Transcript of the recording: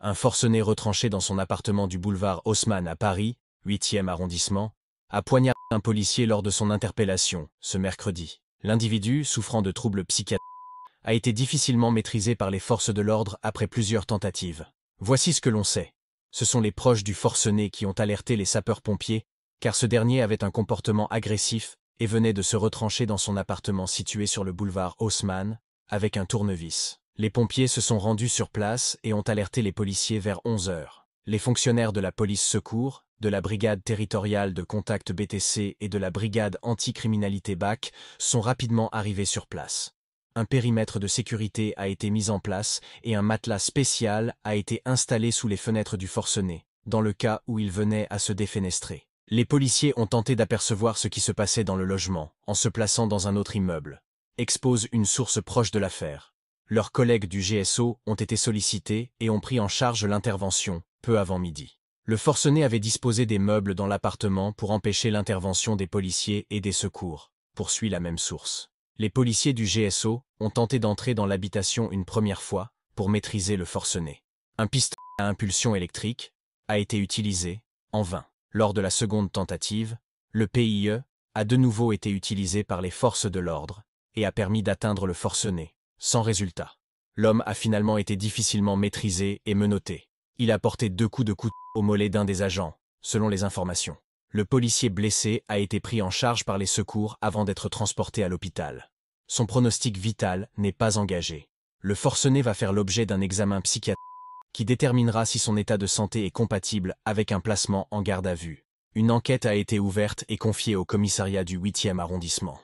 Un forcené retranché dans son appartement du boulevard Haussmann à Paris, 8e arrondissement, a poignardé un policier lors de son interpellation, ce mercredi. L'individu, souffrant de troubles psychiatriques, a été difficilement maîtrisé par les forces de l'ordre après plusieurs tentatives. Voici ce que l'on sait. Ce sont les proches du forcené qui ont alerté les sapeurs-pompiers, car ce dernier avait un comportement agressif et venait de se retrancher dans son appartement situé sur le boulevard Haussmann, avec un tournevis. Les pompiers se sont rendus sur place et ont alerté les policiers vers 11 heures. Les fonctionnaires de la police secours, de la brigade territoriale de contact BTC et de la brigade anticriminalité BAC sont rapidement arrivés sur place. Un périmètre de sécurité a été mis en place et un matelas spécial a été installé sous les fenêtres du forcené, dans le cas où il venait à se défenestrer. Les policiers ont tenté d'apercevoir ce qui se passait dans le logement, en se plaçant dans un autre immeuble, expose une source proche de l'affaire. Leurs collègues du GSO ont été sollicités et ont pris en charge l'intervention, peu avant midi. Le forcené avait disposé des meubles dans l'appartement pour empêcher l'intervention des policiers et des secours, poursuit la même source. Les policiers du GSO ont tenté d'entrer dans l'habitation une première fois pour maîtriser le forcené. Un pistolet à impulsion électrique a été utilisé, en vain. Lors de la seconde tentative, le PIE a de nouveau été utilisé par les forces de l'ordre et a permis d'atteindre le forcené, sans résultat. L'homme a finalement été difficilement maîtrisé et menotté. Il a porté 2 coups de couteau au mollet d'un des agents, selon les informations. Le policier blessé a été pris en charge par les secours avant d'être transporté à l'hôpital. Son pronostic vital n'est pas engagé. Le forcené va faire l'objet d'un examen psychiatrique qui déterminera si son état de santé est compatible avec un placement en garde à vue. Une enquête a été ouverte et confiée au commissariat du 8e arrondissement.